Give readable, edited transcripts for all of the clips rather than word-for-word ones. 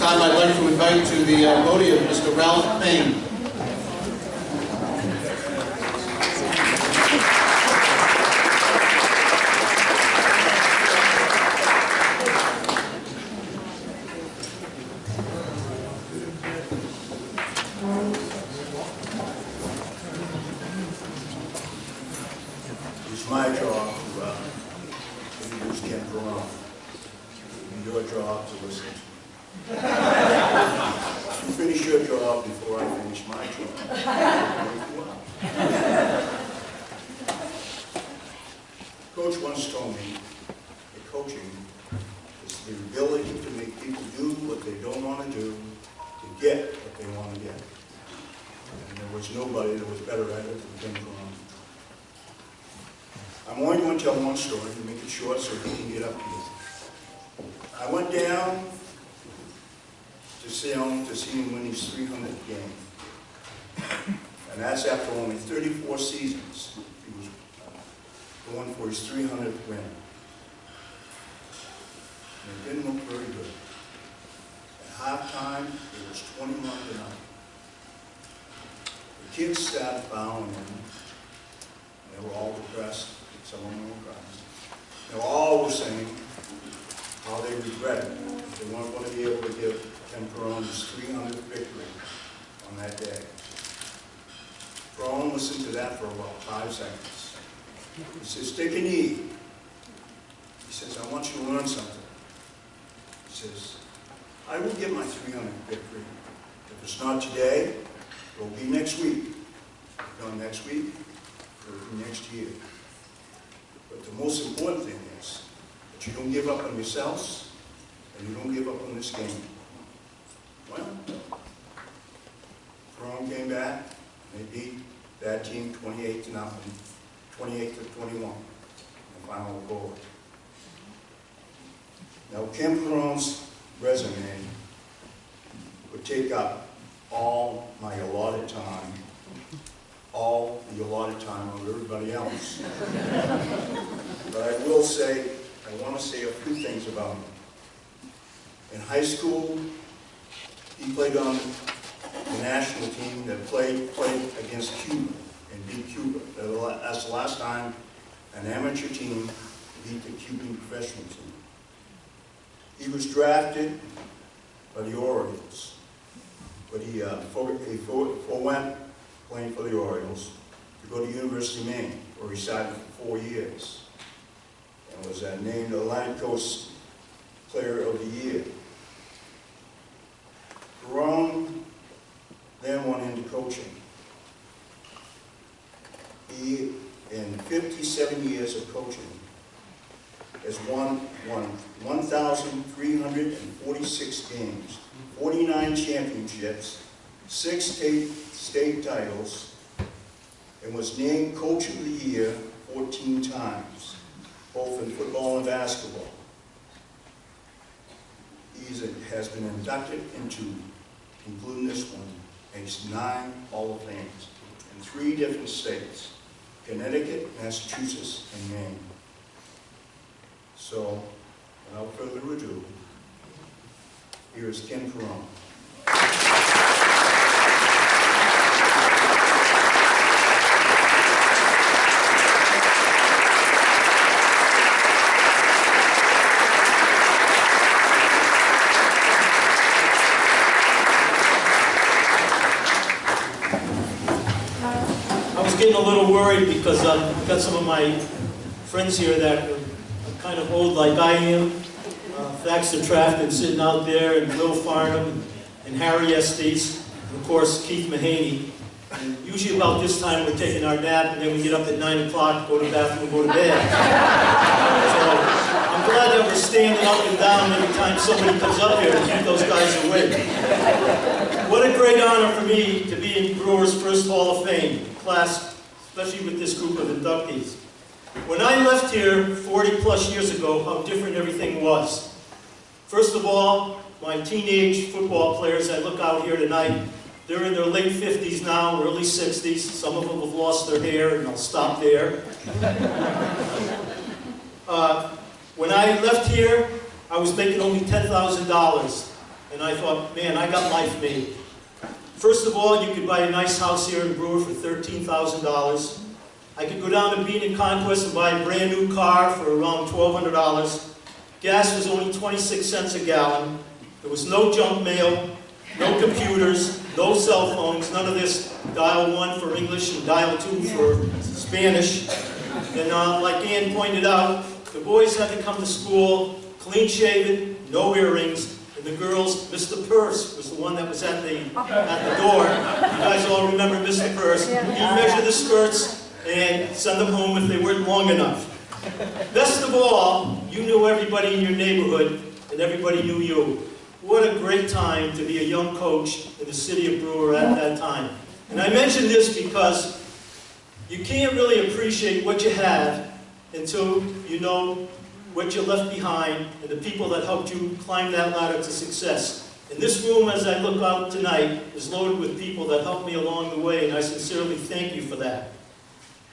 time, I'd like to invite to the podium Mr. Ralph Payne. It's my job to introduce Ken Perrone. It's your job to listen to. You finish your job before I finish my job. Coach once told me that coaching is the ability to make people do what they don't want to do to get what they want to get. And there was nobody that was better at it than Ken Perrone. I'm only going to tell one story to make it short so he can get up here. I went down to see him win his 300th game. And that's after only 34 seasons. He was going for his 300th win. And it didn't look very good. At halftime, it was 21-0. The kids started bowing him. They were all depressed. Some of them were crying. They were all saying how they regretted it. They weren't going to be able to give Ken Perrone his 300th victory on that day. Perrone listened to that for about 5 seconds. He says, take a knee. He says, I want you to learn something. He says, I will get my 300th victory. If it's not today, it will be next week. If it's not next week, it will be next year. But the most important thing is that you don't give up on yourselves and you don't give up on this game. Well, Perrone came back and they beat that team 28-0, 28-21 in the final score. Now, Ken Perrone's resume would take up all my allotted time, all the allotted time of everybody else. But I will say, I want to say a few things about him. In high school, he played on the national team that played against Cuba and beat Cuba. That's the last time an amateur team beat the Cuban professional team. He was drafted by the Orioles, but he forewent playing for the Orioles to go to University of Maine, where he signed for 4 years, and was named Atlantic Coast Player of the Year. Perrone then went into coaching. He, in 57 years of coaching, has won 1,346 games, 49 championships, 6 state titles, and was named Coach of the Year 14 times, both in football and basketball. He has been inducted into, including this one, makes 9 Hall of Fames in 3 different states, Connecticut, Massachusetts, and Maine. So, without further ado, here is Ken Perrone. I was getting a little worried because I've got some of my friends here that are kind of old like I am. Thaxter Trafton sitting out there, and Will Farnham, and Harry Estes, and of course Keith Mahaney. And usually about this time we're taking our nap, and then we get up at 9 o'clock, go to the bathroom, and go to bed. So I'm glad that we're standing up and down every time somebody comes up here to keep those guys awake. What a great honor for me to be in Brewers' first Hall of Fame class, especially with this group of inductees. When I left here 40 plus years ago, how different everything was. First of all, my teenage football players, I look out here tonight, they're in their late 50s now, early 60s. Some of them have lost their hair, and I'll stop there. When I left here, I was making only $10,000. and I thought, man, I got life made. First of all, you could buy a nice house here in Brewer for $13,000. I could go down to Bean and Conquest and buy a brand new car for around $1,200. Gas was only 26 cents a gallon. There was no junk mail, no computers, no cell phones, none of this dial 1 for English and dial 2 for Spanish. And like Ann pointed out, the boys had to come to school clean-shaven, no earrings, and the girls, Mr. Purse was the one that was at the door. You guys all remember Mr. Purse. He'd measure the skirts and send them home if they weren't long enough. Best of all, you knew everybody in your neighborhood, and everybody knew you. What a great time to be a young coach in the city of Brewer at that time. And I mention this because you can't really appreciate what you have until you know what you left behind and the people that helped you climb that ladder to success. And this room, as I look out tonight, is loaded with people that helped me along the way, and I sincerely thank you for that.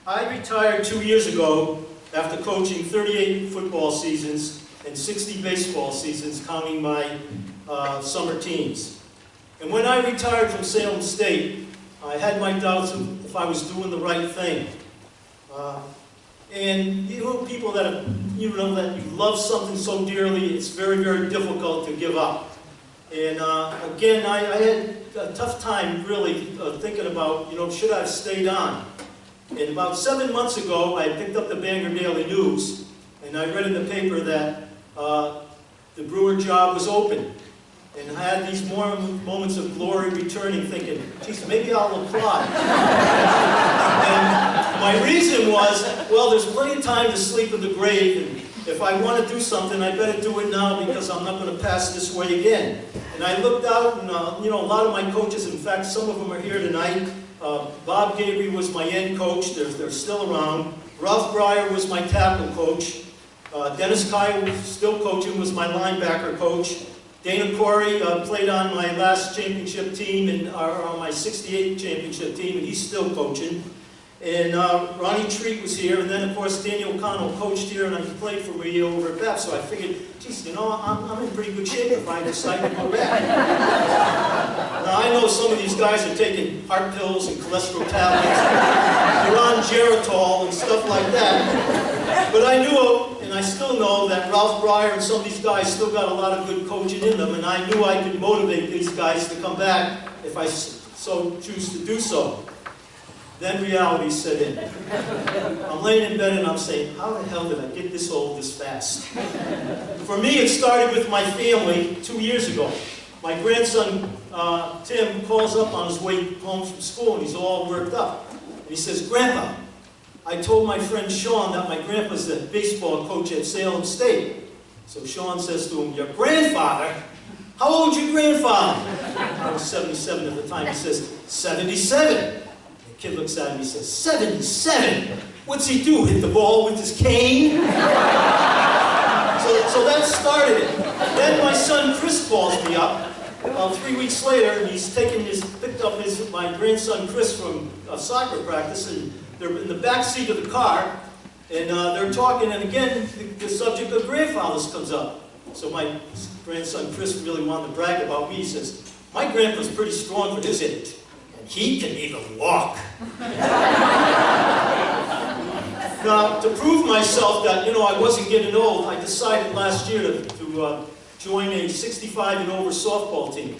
I retired 2 years ago after coaching 38 football seasons and 60 baseball seasons, counting my summer teams. And when I retired from Salem State, I had my doubts if I was doing the right thing. And you know, people that you love something so dearly, it's very, very difficult to give up. And again, I had a tough time really thinking about, should I have stayed on? And about 7 months ago, I picked up the Bangor Daily News, and I read in the paper that the Brewer job was open. And I had these moments of glory returning, thinking, geez, maybe I'll apply. And my reason was, well, there's plenty of time to sleep in the grave, and if I want to do something, I better do it now because I'm not going to pass this way again. And I looked out, and a lot of my coaches, in fact, some of them are here tonight. Bob Gabriel was my end coach. They're still around. Ralph Breyer was my tackle coach. Dennis Kyle, still coaching, was my linebacker coach. Dana Corey played on my last championship team and on my '68 championship team, and he's still coaching. And Ronnie Treat was here, and then of course Daniel O'Connell coached here, and he played for me over at BEP. So I figured, geez, I'm in pretty good shape if I decide to go back. Now I know some of these guys are taking heart pills and cholesterol tablets. They're on Geritol and stuff like that. But I knew, and I still know, that Ralph Breyer and some of these guys still got a lot of good coaching in them, and I knew I could motivate these guys to come back if I so choose to do so. Then reality set in. I'm laying in bed and I'm saying, how the hell did I get this old this fast? For me, it started with my family 2 years ago. My grandson, Tim, calls up on his way home from school, and he's all worked up. And he says, Grandpa, I told my friend Sean that my grandpa's the baseball coach at Salem State. So Sean says to him, your grandfather? How old's your grandfather? I was 77 at the time. He says, 77. The kid looks at him and he says, 77? What's he do, hit the ball with his cane? So that started it. Then my son Chris calls me up 3 weeks later, and he's picked up my grandson Chris from soccer practice, and they're in the back seat of the car, and they're talking, and again, the subject of grandfathers comes up. So my grandson Chris really wanted to brag about me. He says, my grandpa's pretty strong for his age, and he can even walk. Now, to prove myself that, I wasn't getting old, I decided last year to join a 65 and over softball team.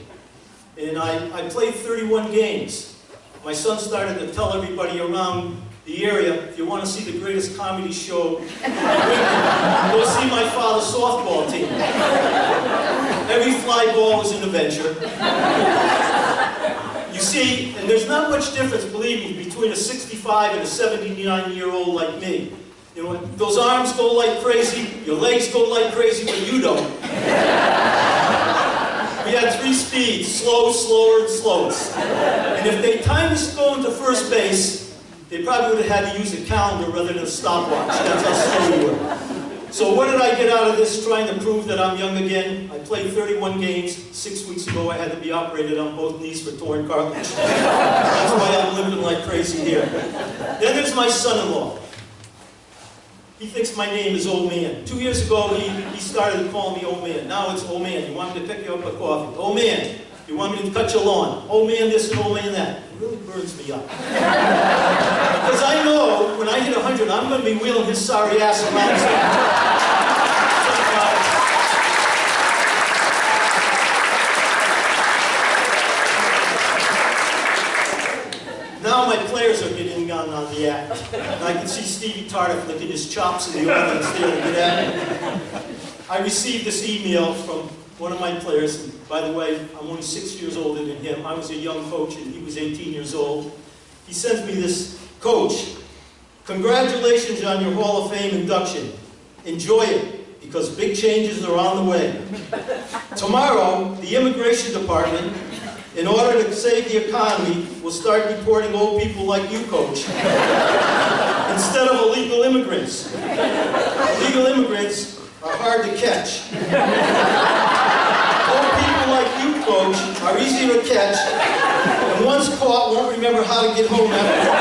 And I played 31 games. My son started to tell everybody around the area, if you want to see the greatest comedy show, go see my father's softball team. Every fly ball was an adventure. You see, and there's not much difference, believe me, between a 65 and a 79-year-old like me. Those arms go like crazy, your legs go like crazy, but you don't. We had 3 speeds, slow, slower, and slowest. And if they timed us going to first base, they probably would have had to use a calendar rather than a stopwatch. That's how slow we were. So what did I get out of this, trying to prove that I'm young again? I played 31 games. 6 weeks ago, I had to be operated on both knees for torn cartilage. That's why I'm living like crazy here. Then there's my son-in-law. He thinks my name is Old Man. 2 years ago, he started calling me Old Man. Now it's Old Man. You want me to pick you up a coffee? Old Man. You want me to cut your lawn? Old Man this and Old Man that. It really burns me up. Because I know when I hit 100, I'm going to be wheeling his sorry ass around. Now my players are getting on the act. And I can see Stevie Tardiff licking his chops in the audience there to get at me. I received this email from one of my players, and by the way, I'm only 6 years older than him. I was a young coach and he was 18 years old. He sends me this, "Coach, congratulations on your Hall of Fame induction. Enjoy it, because big changes are on the way. Tomorrow, the Immigration Department, in order to save the economy, will start deporting old people like you, Coach, instead of illegal immigrants. Illegal immigrants are hard to catch. Old people like you, Coach, are easier to catch, and once caught, won't remember how to get home after.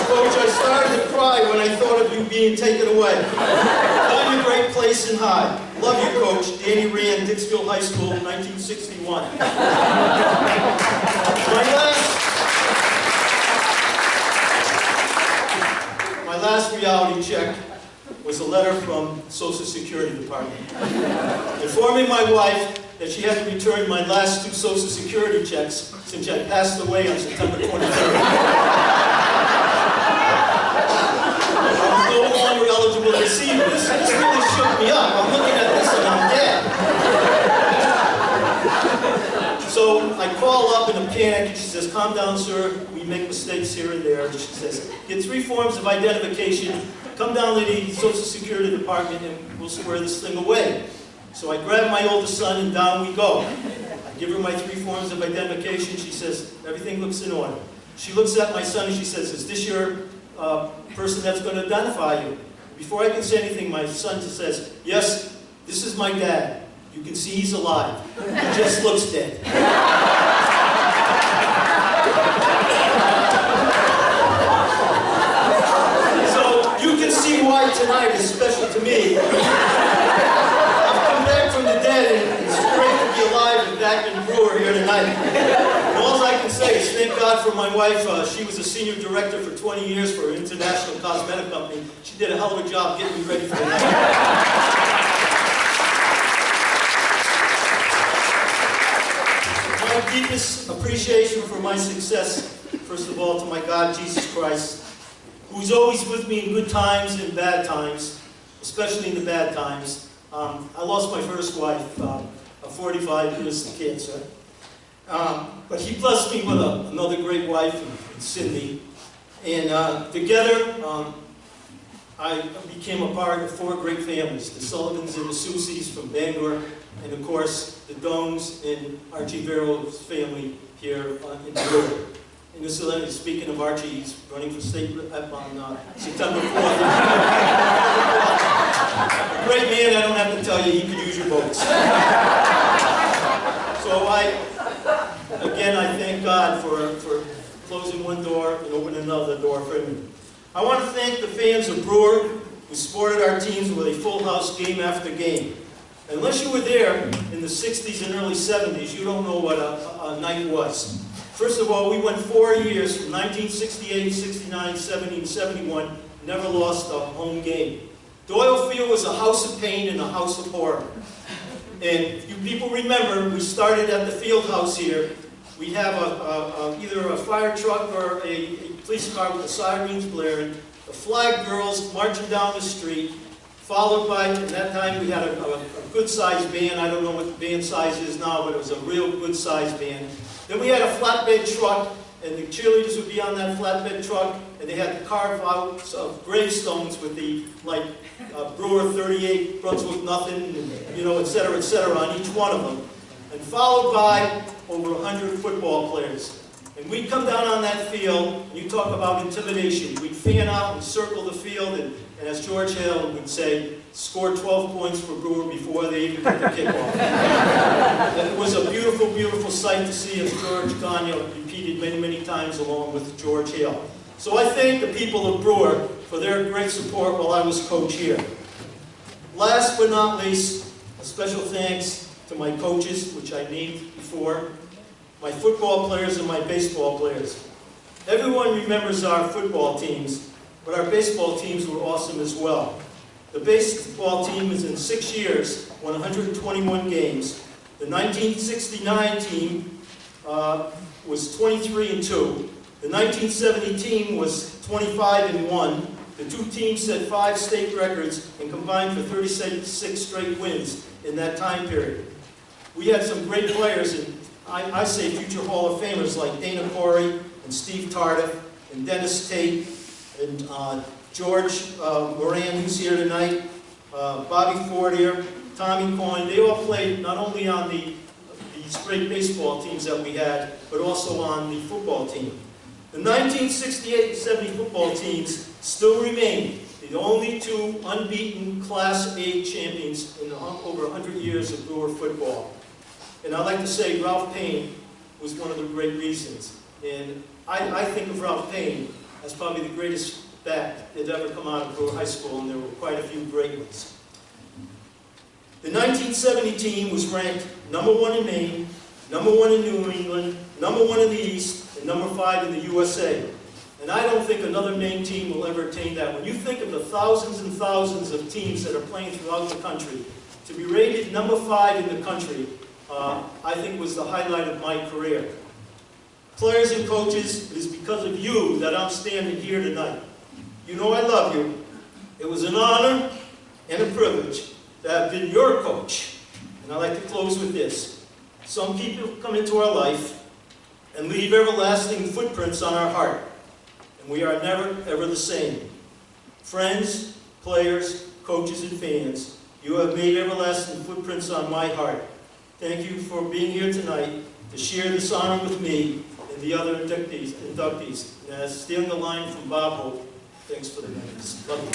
Coach, I started to cry when I thought of you being taken away. Find a great place and hide. Love you, Coach. Danny Rand, Dixfield High School, 1961. My last reality check was a letter from Social Security Department informing my wife that she had to return my last 2 Social Security checks since I passed away on September 23rd. I was no longer eligible to receive this. This really shook me up. I'm looking at this and I'm dead. So I call up in a panic and she says, "Calm down, sir. We make mistakes here and there." And she says, "Get 3 forms of identification. Come down to the Social Security Department and we'll square this thing away." So I grab my oldest son and down we go. I give her my 3 forms of identification. She says, "Everything looks in order." She looks at my son and she says, "Is this your person that's going to identify you?" Before I can say anything, my son just says, "Yes, this is my dad. You can see he's alive. He just looks dead." So you can see why tonight is special to me. I've come back from the dead and it's great to be alive and back in Brewer here tonight. And all I can say is thank God for my wife. She was a senior director for 20 years for an international cosmetic company. She did a hell of a job getting me ready for the night. My deepest appreciation for my success, first of all, to my God, Jesus Christ, who's always with me in good times and bad times, especially in the bad times. I lost my first wife, 45 years to cancer. But he blessed me with another great wife, in Cindy. And together, I became a part of 4 great families, the Sullivans and the Susies from Bangor, and of course, the Domes and Archie Vero's family here in Brewer. And this is, speaking of Archie, he's running for state rep on September 4th. A great man, I don't have to tell you, he could use your votes. So again, I thank God for closing one door and opening another door for me. I want to thank the fans of Brewer who supported our teams with a full house game after game. Unless you were there in the 60s and early 70s, you don't know what a night was. First of all, we went 4 years from 1968, 69, 70, and 71, never lost a home game. Doyle Field was a house of pain and a house of horror. And if you people remember, we started at the field house here. We have either a fire truck or a police car with the sirens blaring, the flag girls marching down the street, followed by, at that time we had a good-sized band. I don't know what the band size is now, but it was a real good-sized band. Then we had a flatbed truck, and the cheerleaders would be on that flatbed truck, and they had carve-outs of gravestones with the, like, Brewer 38, Brunswick nothing, and, you know, et cetera, on each one of them. And followed by over 100 football players. And we'd come down on that field, and you talk about intimidation. We'd fan out and circle the field, and as George Hale would say, score 12 points for Brewer before they even get the kickoff. It was a beautiful, beautiful sight to see, as George Gagne repeated many, many times along with George Hale. So I thank the people of Brewer for their great support while I was coach here. Last but not least, a special thanks to my coaches, which I named before, my football players and my baseball players. Everyone remembers our football teams, but our baseball teams were awesome as well. The baseball team was in 6 years, won 121 games. The 1969 team was 23-2. The 1970 team was 25-1. The two teams set 5 state records and combined for 36 straight wins in that time period. We had some great players, and I say future Hall of Famers like Dana Corey and Steve Tardif and Dennis Tate and George Moran, who's here tonight, Bobby Fortier, Tommy Coyne. They all played not only on these great baseball teams that we had, but also on the football team. The 1968 and 70 football teams still remain the only 2 unbeaten Class A champions in over 100 years of Brewer football. And I'd like to say Ralph Payne was one of the great reasons. And I think of Ralph Payne as probably the greatest back that ever come out of Brewer High School, and there were quite a few great ones. The 1970 team was ranked #1 in Maine, #1 in New England, #1 in the East, and #5 in the USA. And I don't think another Maine team will ever attain that. When you think of the thousands and thousands of teams that are playing throughout the country, to be rated #5 in the country, I think was the highlight of my career. Players and coaches, it is because of you that I'm standing here tonight. You know I love you. It was an honor and a privilege to have been your coach. And I'd like to close with this. Some people come into our life and leave everlasting footprints on our heart. And we are never, ever the same. Friends, players, coaches, and fans, you have made everlasting footprints on my heart. Thank you for being here tonight to share this honor with me and the other inductees. And stealing a line from Bob Hope, thanks for the minutes. Love you.